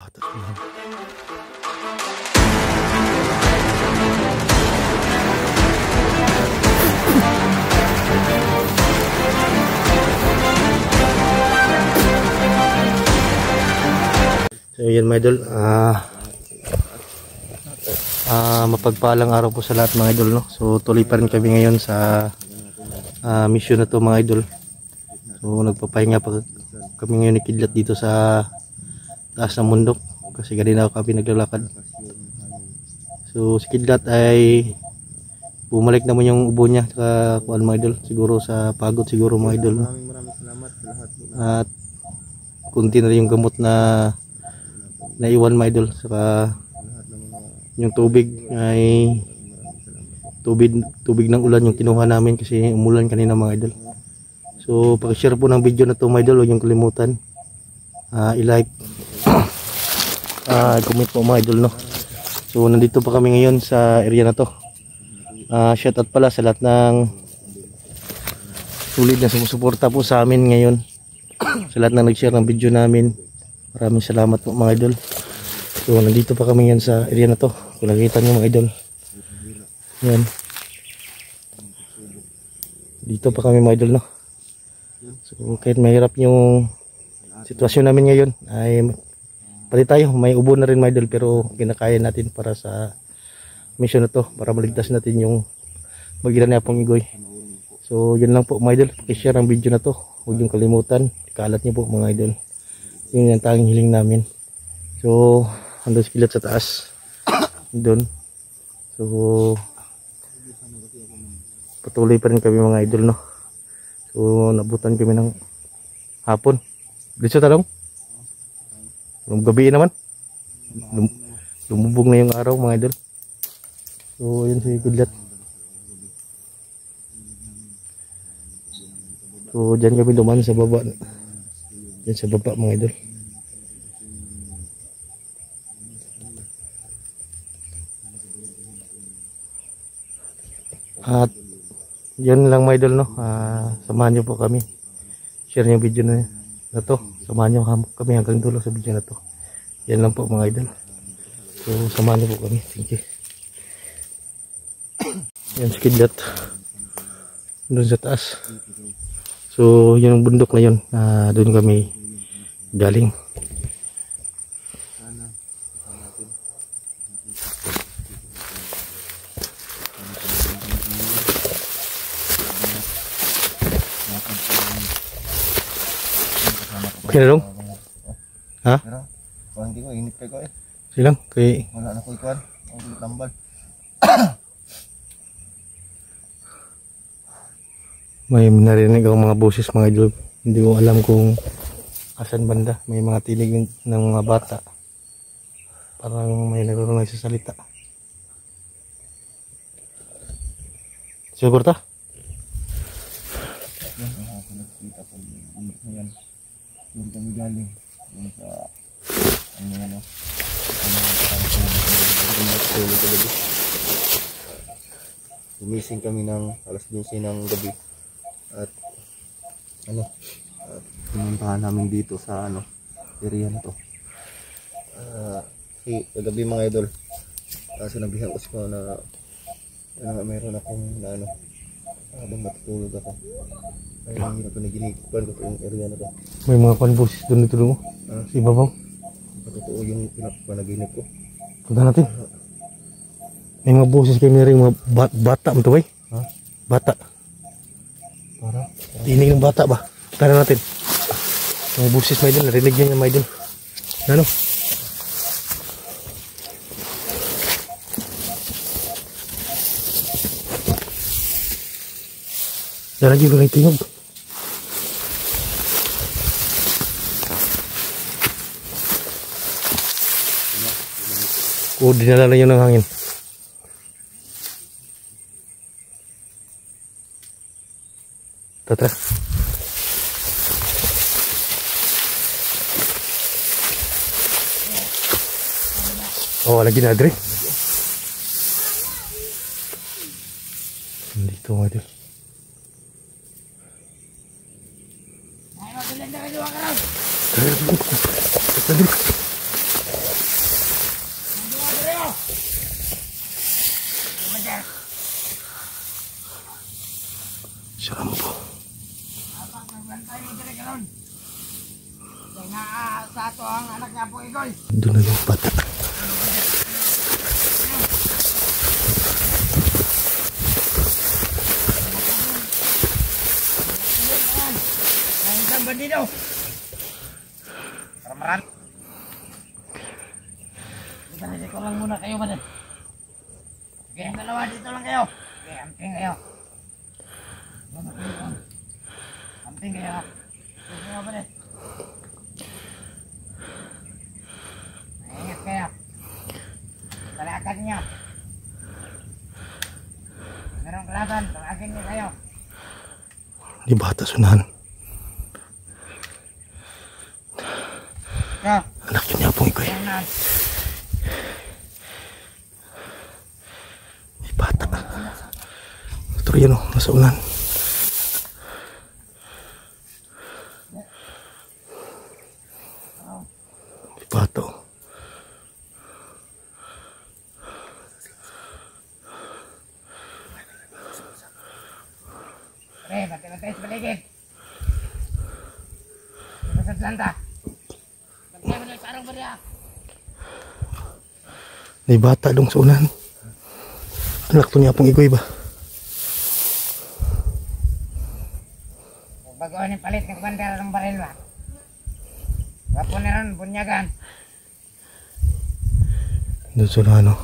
Atas na. So yun mga idol, mapagpalang araw po sa lahat mga idol, no? So tuloy pa rin kami ngayon sa mission na to mga idol. So nagpapahinga pa kami ngayon ni Kidlat dito sa taas ng bundok kasi kanina kami naglalakad. So si Kidlat ay bumalik naman yung ubo niya sa kuan mga idol, siguro sa pagod siguro mga idol, no? Maraming salamat sa lahat. At kunti na rin yung gamot na naiwan mga idol, saka yung tubig ay tubig ng ulan yung kinuha namin kasi umulan kanina mga idol. So pag-share po ng video na to mga idol, huwag yung kalimutan i-like, comment po mga idol, no? So nandito pa kami ngayon sa area na to. Shout out pala sa lahat ng sulit na sumusuporta po sa amin ngayon, sa lahat ng nag-share ng video namin. Maraming salamat po mga idol. So nandito pa kami yan sa area na to. Kung nakikita nyo mga idol, yan, dito pa kami mga idol, no? So kahit mahirap yung sitwasyon namin ngayon, ay pati tayo may ubo na rin mga idol, pero kinakaya natin para sa mission na to, para maligtas natin yung magiran na pong igoy. So yun lang po mga idol, i-share ang video na to, huwag yung kalimutan, ikalat nyo po mga idol. Yun yung tanging hiling namin. So andun si Kidlat sa taas doon. So patuloy pa rin kami mga idol, no? So nabutan kami ng hapon dito talong gabi naman, lumubog na yung araw mga idol. So yun si Kidlat. So dyan kami duman sa baba, dyan sa baba mga idol. At yun lang mga idol, no? Samahan nyo po kami, share nyo video na to, samahan nyo kami hanggang dulo sa video na to. Yan lang po mga idol. So samahan nyo po kami. Thank you. Yan si Kidlat doon sa taas. So yung bundok na yun, doon kami galing. Okay na dong? Ha? Pero parang hindi ko init kayo eh. Silang kay Wala na ko ikuan. Ang tambal. may narinig akong mga boses mga idol. Hindi ko alam kung asan banda. May mga tinig ng mga bata. Parang may nagro-noise sa salita. Siguro ta? Nakita ko yan. Doon kami galing. Doon sa ano yan, no? Gumising kami ng alas 12 ng gabi. At pumuntahan namin dito sa area na to. Kagabi mga idol, sinabihan ko siya na meron akong habang matutulog ako ay hirap na ginikupan ko yung area na to. May mga panboses doon dito mo? Si Babaw? Totoo yung pinapanaginip ko. Punta natin. May mga boses kayo na rin, mga bata mo to ba? Ha? Bata. Para? Tinig ng bata ba? Tara natin. May boses may doon, narinig niya may doon. Ano? Yan lagi ba kayo tingog? O dinala na yun ng hangin. Tatra. Oh, lagi na Adre. Dito nga dito. Doon na yung bata. Isang bandido. Ramaran. Dito lang muna kayo ba din? Sige, dalawa dito lang kayo. Sige, amping kayo. Amping kayo. Dito nga ba din? Maingat kayo. Talakad niyo. Merong kalaban, talakad niyo kayo. Di bata sunahan. Ya. Anak yun niya pong ikoy. Di bata. Ito yun o, nasa unan. Di bata o. Pre, bati-bati sa paligid. Dito sa planta. Bati mo na sarang bariya. Di bata dong sa unan. Anak to niya pong ikoy ba? Bagoan yung palit ng bandera ng baril ba? Wapo na ron, bunyagan. Doon sa unan o.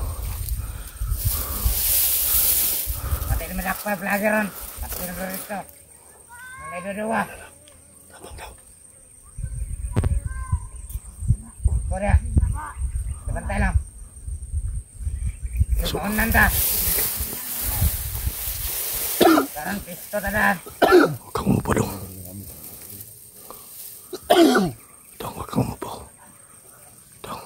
Pati naman ako pa vlogger ron. Pati naman rito. Mulai dua-dua. Korea. Bantay lang. Subukan nanda. Sekarang pisto tadaan. Huwag kang umupo dong. Dong, huwag kang umupo. Dong.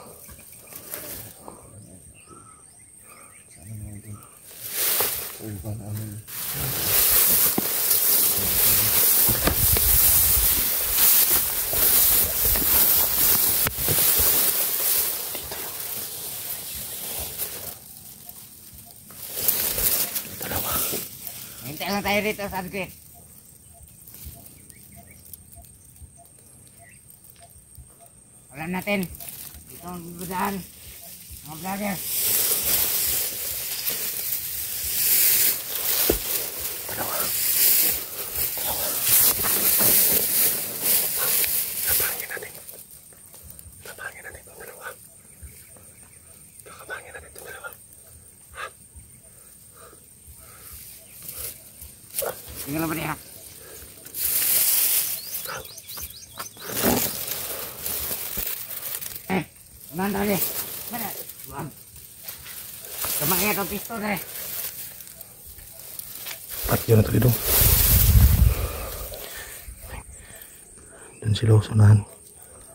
Hintay lang tayo rito sa Adgrit. Alam natin. Dito ang bibadaan. Mga vlogger. Kapangin natin. Kapangin natin itong dalawa. Kapangin natin itong dalawa. Tinggal apa dia? Mana dia? Mana? Buang. Kemana itu pistol deh? Pat yun na tali dong. Doon sila usunahan.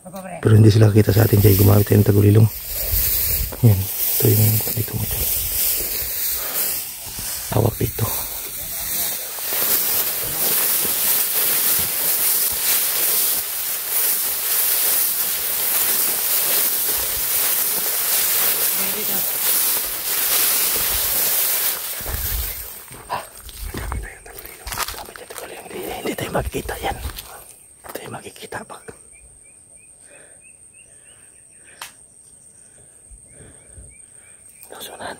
Apa bre? Pero hindi sila kita sa atin kaya gumamit tayo ng tagulilong. Yan. Ito yung dito mo ito. Hawak dito. Hindi tayo makikita yan. Hindi tayo makikita pag lusunan.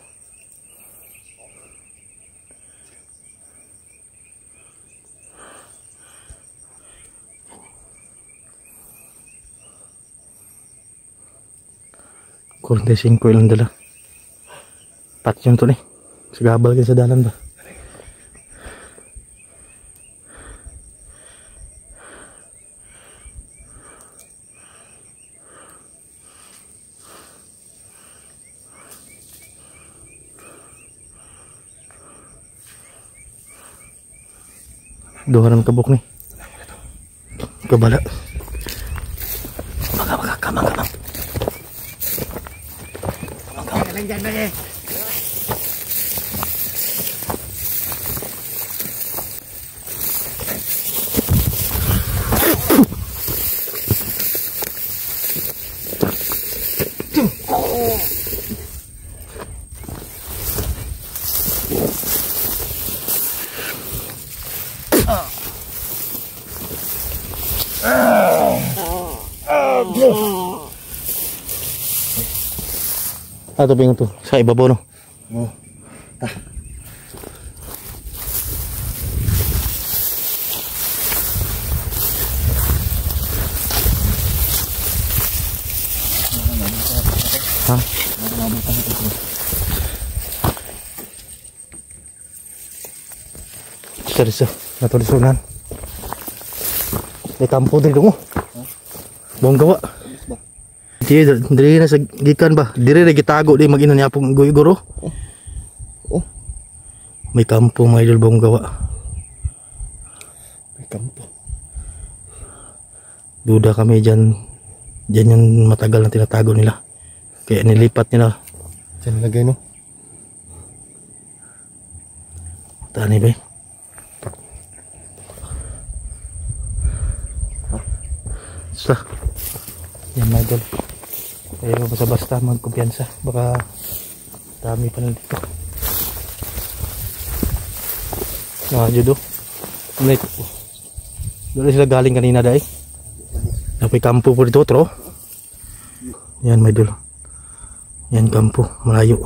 Kurang 5 ilang dala. Pat yun to ni. Sigabal ka sa dalan ba? Duha ram kabuk ni. Kabala. Baka kamang. Jangan deh. Ato pingon to sa ibabaw no. Oh. Ha? Seryoso, natulisunan. May kampo diri mo. Buong gawa. Diri na sa gikan ba? Diri na gitago di mag-ina niya pong guro. Oh. May kampo mga idol buong gawa. May kampo. Duda kami dyan. Dyan yung matagal na tinatago nila. Kaya nilipat nila. Diyan lagay no. Tani ba? Basta. Yan mga idol. Kaya basta-basta magkumpiyansa. Baka dami pa na dito. Judo. Ano ito? Doon sila galing kanina dahil. Napay kampo po dito, tro. Yan mga idol. Yan kampo, malayo.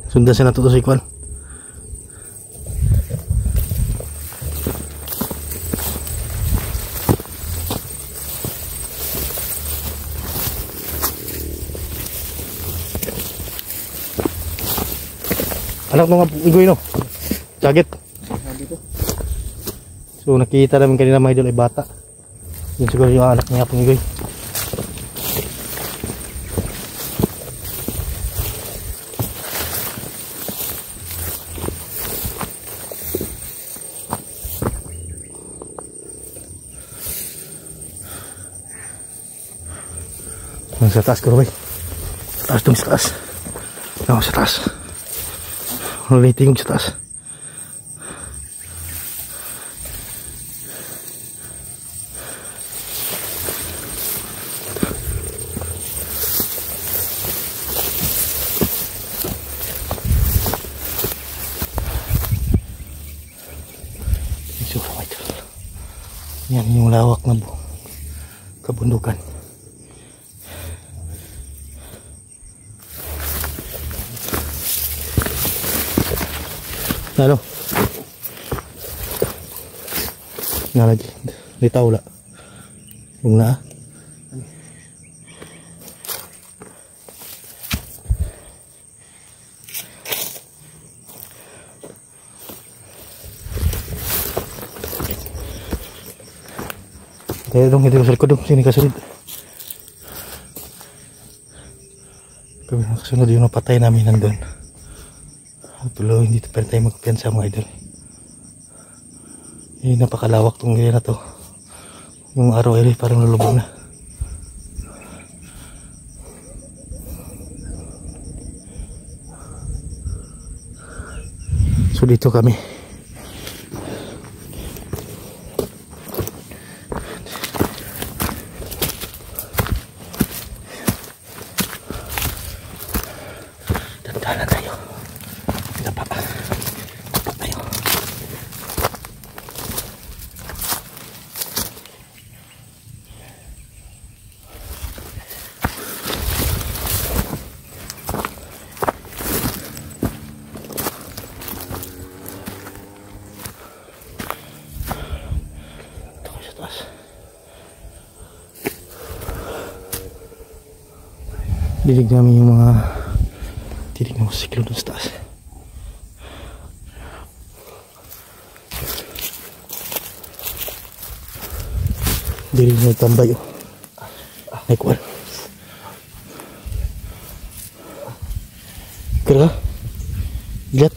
Sundan siya natuto sa ikuan. Anak nung igoy no? Jaget. So nakita namin kanina mga idol ay bata. Yun siguro yung anak niya pong igoy. Sa taas ko rin. Sa taas dong sa taas. No, sa taas. Tingog sa taas. Yan yung lawak na kabundukan. Ano? Nga lagi. Litaw wala. Yung na. Kaya dong hindi ko sa likod dong. Sini kasunod. Kami nakasunod yung napatay namin nandun. Tuloy hindi pa tayo magpiyansa mga idol. Napakalawak tong area na to. Yung araw ay parang lulubog na. So dito kami. Dandanan tayo. Dapa tayo. Ito sa taas. Dilig namin yung mga tinig ng siklo doon sa taas. Dilig na tambay oh. Ay kuwan. Kira ka? Ilat?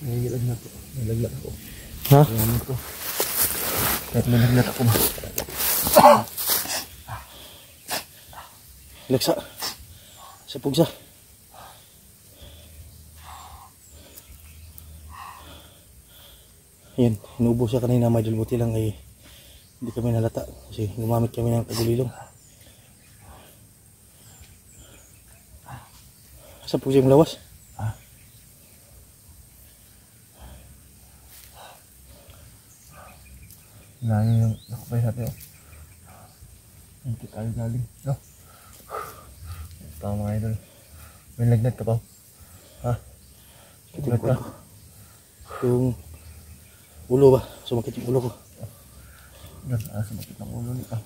Nalaglag na ako. Nalaglag ako. Ha? Ayan ito. Kahit nalaglag ako ba? Laksa. Sa pugsa. Yan, inuubo siya kanina mga idol. Buti lang ay hindi kami nalata kasi gumamit kami ng tagulilong. Sa pugsa yung lawas. Layo yung nakapay natin. Hindi tayo galing. No? Tama mga idol. May lagnat ka pa. Ha? Lagnat ka. Yung ulo ba? Sumakit yung ulo ko. Sumakit ng ulo nito.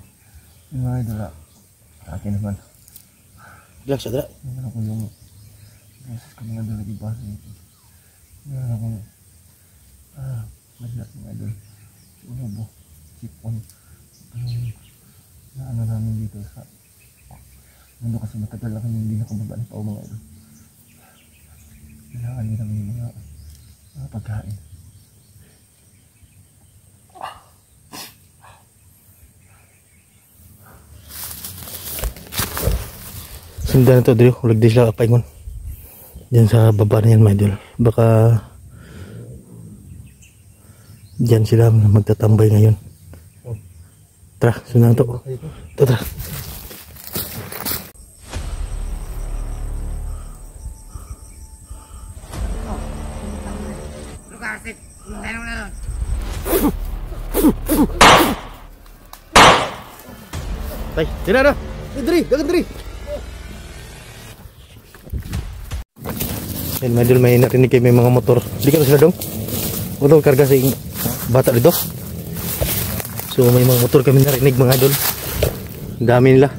Yung mga idol sa akin naman. Relax siya, dala. Meron ako yung beses ko mga idol nagibasa nito. Meron ako lagnat mga idol. Ulo, sipon. Na ano namin dito sa mundo kasi matagal na kami hindi nakababa ng pao mga idol. Kailangan nila may mga pagkain. Sundan na to, Drio. Ulag di sila kapaingon. Diyan sa baba na yan, mga idol. Baka diyan sila magtatambay ngayon. Tara, sundan na to. Ito, tara. Tay, tira na. Diri, dagan diri. Yan, mga idol, may narinig kayo may mga motor. Di ka na sila dong? Motor karga sa bata dito. So may mga motor kami narinig mga idol. Ang dami nila.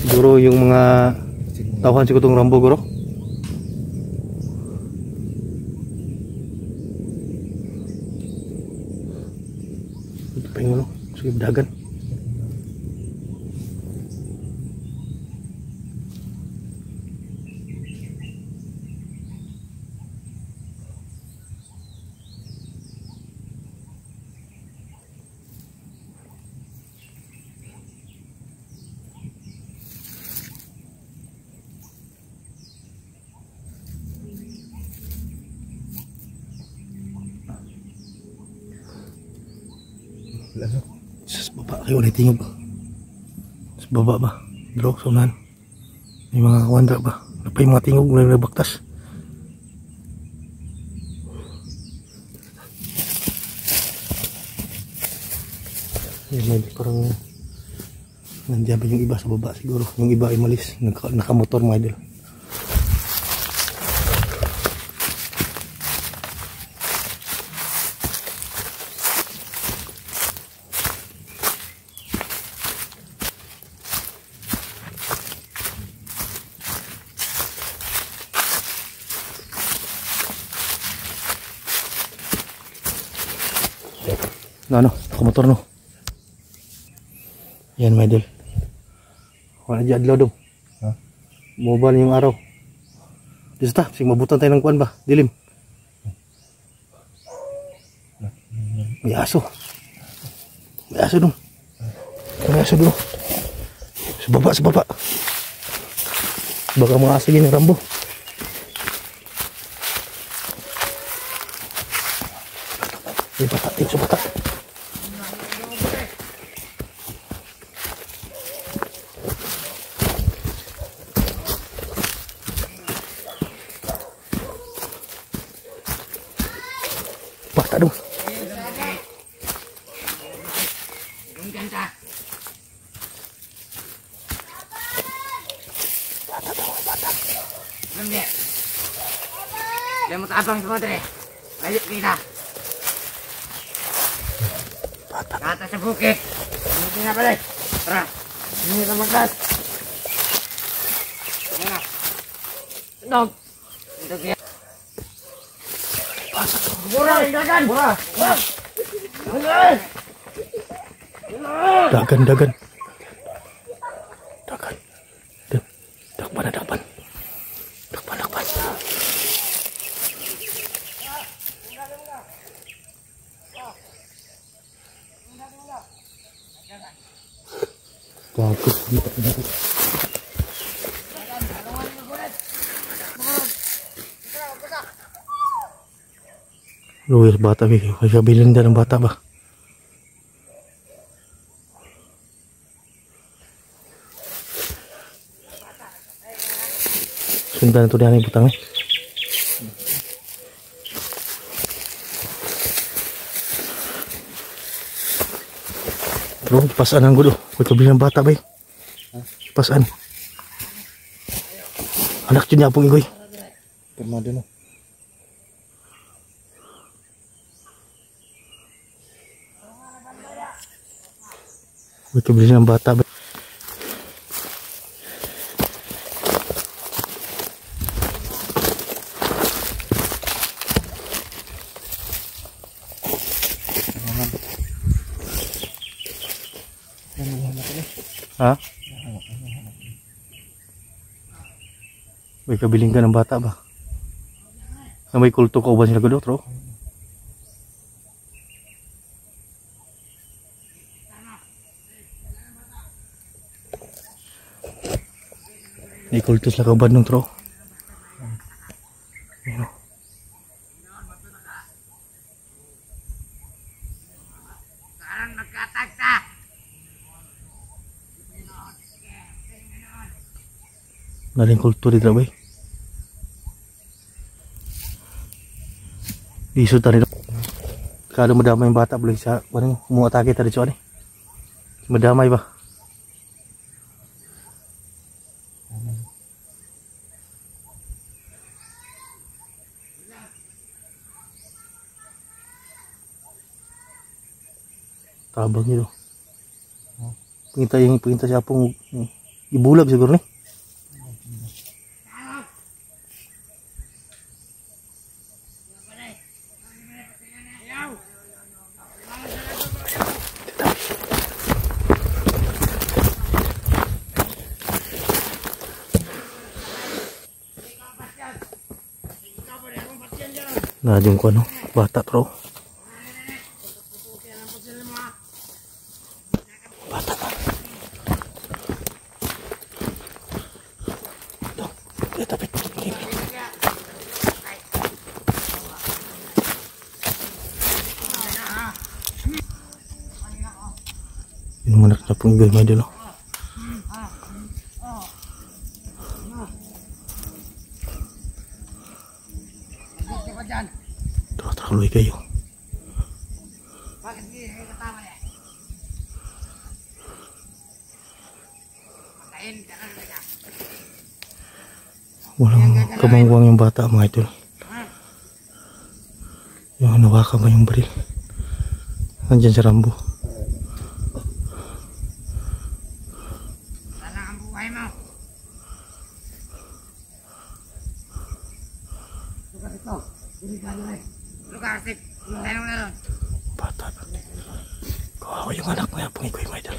Siguro yung mga tauhan siguro itong Rambo guro. Ito pa yung ano, sige dagan. Sa baba kayo ulit tingog. Sa baba ba? Bro, sunan. May mga kawandra ba? Ano pa yung mga tingog na nabaktas? Yan, may parang nandiyan pa yung iba sa baba siguro. Yung iba ay malis. Nakamotor mga idol. Ano, nakamotor no. Yan mga idol. Wala dyan adlaw dong. Ha? Mobile yung araw. Dito ta, sige mabutan tayo ng kuwan ba? Dilim. May aso. May aso dong. May aso dong. Sa baba, sa baba. Baka mga aso yun ng Rambo. May bata, sa bata. Bata dong. Bata dong, bata. Hindi. Dia mo tabang semua dre. Balik kita. Bata. Ke atas sa bukit. Hindi na balik. Tara. Ini kita magkas. Mana? Dog. Itu dia. Bata dong. Murah, dagan. Murah. Dagan, dagan. Dagan. Dakpan, dakpan. Dakpan, dakpan. Bagus. Luwir bata bi, kaya bilinda ng bata ba? Sundan ito diyan butang eh. Bro, pasaan ang gulo. Huwag kabili ng bata ba eh. Pasaan. Anak yun niya pong igoy. Permado na. Huwag kabili ng bata ba. Ha? May kabiling ka ng bata ba? Na may kulto ka uban sila ko tro? May kulto sila ka uban nung tro? Naling kulto dito ba eh? Isu tadi kalau madamay yung bata boleh sa ano mo atake tadi so ani. Madamay ba? Tabang itu. Pinta siya pong ibulag siguro ni. Nah, yung ko ano, bata bro. Bata ba? Ito, tapit. Yung anak na pong igay mga dilo. Terlalu kayo. Walang kamangwang yung bata mga idol. Yung nawakan ba yung baril? Nandyan si Rambo. Bata. Kawawa yung anak mo yan, pangikoy mo idol.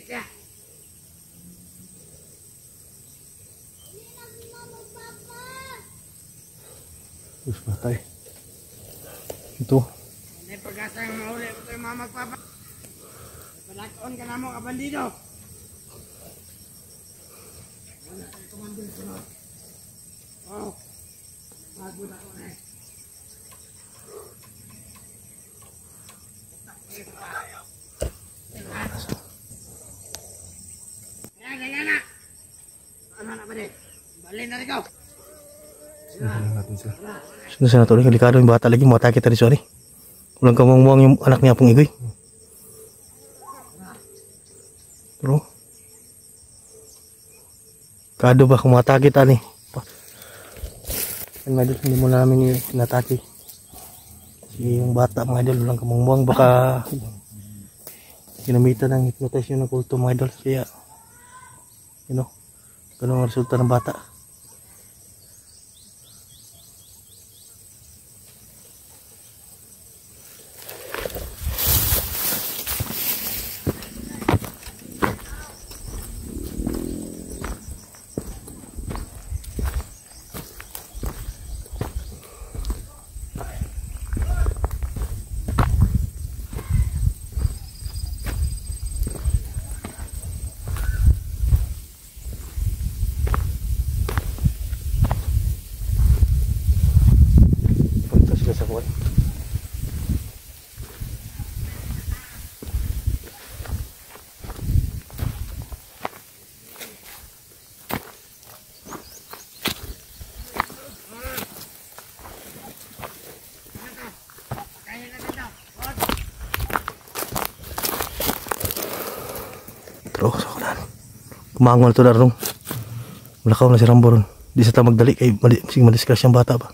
Ya. Terus patay. Ito. May pag-asa ng mahuli ko tayo mga magpapa. Palakon ka na mo kabandido. Wala tayo kumandun sunod. Oh. Magod ako na eh. Yan. Ano na ba din? Balin na rin ko. Sinahalang natin sila. Sunod sa natuloy, delikado yung bata lagi, mga atake tadi sorry. Walang kamangwang yung anak niya pong igoy. Bro. Kado ba kung matake tani? Yan mga idol, hindi mo namin inatake. Yung bata mga idol, walang kamangwang, baka ginamitan ng hypnotism ng kulto mga idol. Kaya, ganun ang resulta ng bata. Sa kuwan. Kumangon to darong. Malakaw na si Rambo ron. Di sa ta magdali kay madiscrash ang bata ba.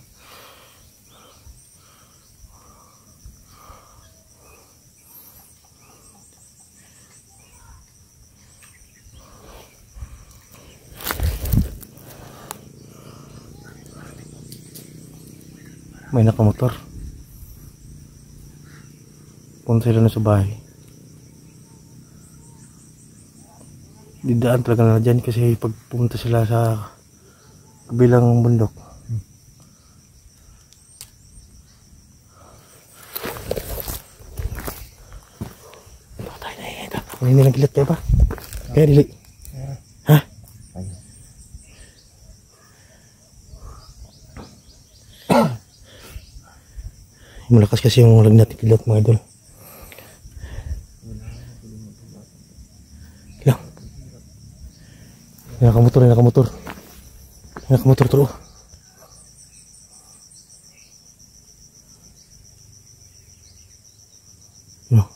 May nakamotor. Punta sila na sa bahay. Didaan talaga na dyan kasi pag pumunta sila sa kabilang bundok. Tayo na yun. Kung hindi lang kilat kayo ba? Kaya dili. Ha? Malakas kasi yung lagnat ni kilat mga idol. Ilang. Nakamotor. Nakamotor tulo. No.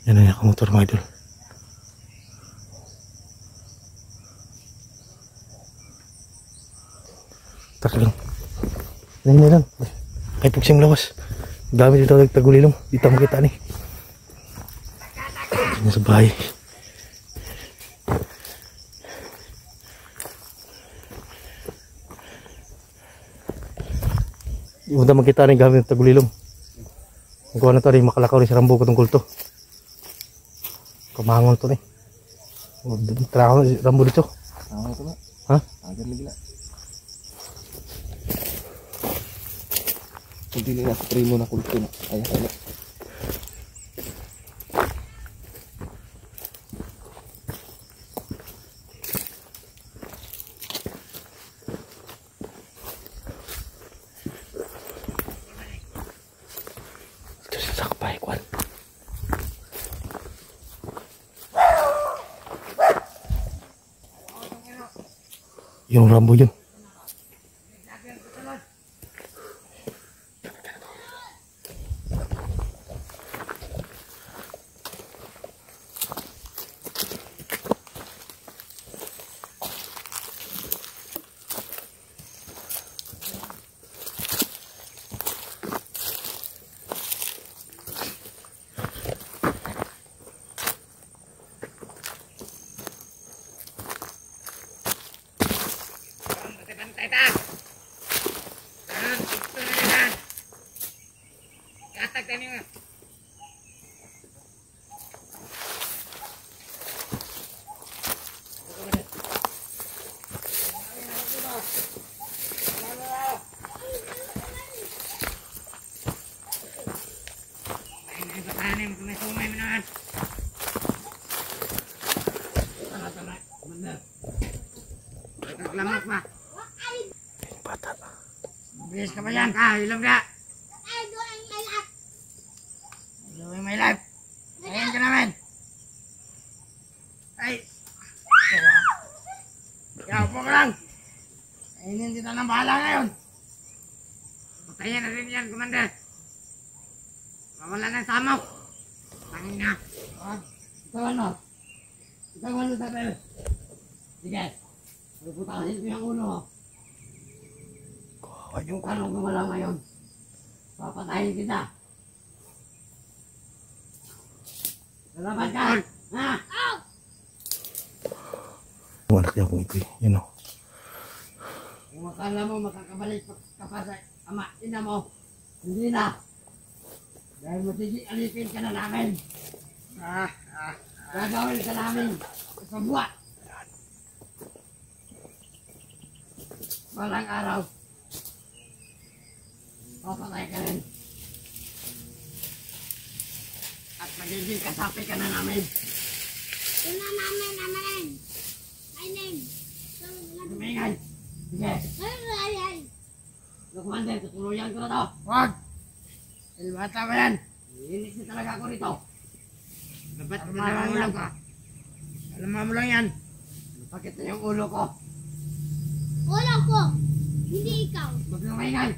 Yan na nakamotor mga idol. Tak lang. Nanay lang. Ay pugsing lawas. Dami dito nagtagulilong. Dito makita ni. Sa bahay. Di mo na makita ni gamit ng tagulilong. Ang kuha na to rin makalakaw rin sa Rambo ko tungkol to. Kumangon to ni. Trabaho si Rambo dito. Tama ito ba? Ha? Agad na gila. Kung dili na sa primo na kulto na. Kaya. Ito sa kapay kwan. Yung Rambo yun. Lamak ba? Bata. Bilis ka ba yan? Hilom ka. Doing my life. Ayan ka namin. Ay. Kaya upo ka lang. Ayun kita ng bahala ngayon. Patayin na rin yan, Commander. Mawala ng samok. Tangin na. Itawan mo. Itawan mo sa tayo. Sige. Puputasin ko yung ulo mo. Yung tanong ko wala ngayon. Papatayin kita. Lalaban ka! Ha? Yung anak niya kung ito eh. Yun o. Kung akala mo makakabalik ka pa sa ama, ina mo. Hindi na. Dahil alipin ka na namin. Gagawin ka namin. Sa buwan. Walang araw. Papatay ka rin. At magiging kasapi ka na namin. Ito na namin. My name. Lumingay. Sige. Ay. Commander, tutuluyan ko na to. Huwag! Ilbata ba yan? Iinis na talaga ako rito. Dapat kumalaman mo lang ka. Alaman mo lang yan. Napakit na yung ulo ko. Ulo ko. Hindi ikaw. Huwag lumingay.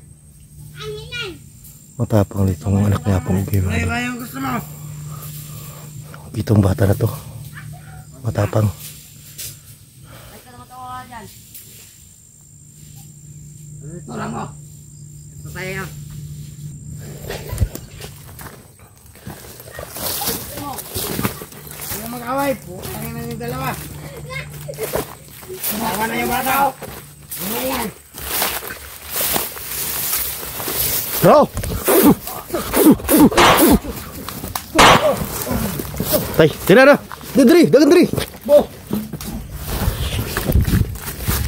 Ang hinay. Matapang itong anak niya pong Ano Bima. ba yung gusto mo? Itong bata na to. Matapang. Ito lang mo. Ito tayo nga. Huwag mag-away po. Tangin na yung dalawa. Tawa na yung bata. Ano yan? Bro! Tay, tira na. Diri, dagan diri. Bo.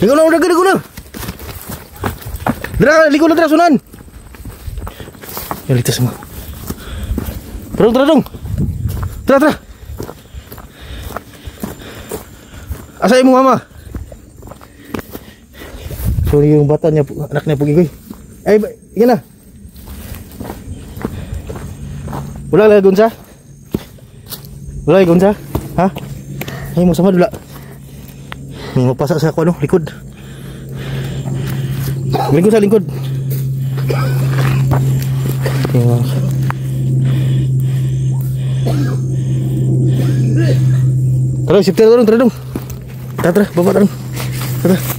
Ligo na, ligo na. Dira, ligo na dira sunan. Yalitas mo. Tara, tara dong. Tara, tara. Asay mo mama. So yung bata niya, anak niya pugigoy. Ay, yan na. Wala lagi gunsa? Wala lagi gunsa? Ha? Ay mo sama dula. May mapasa sa ako ano, likod. Lingkod sa lingkod. Yung... Tara, sip tara dong. Tara, baba dong. Tara.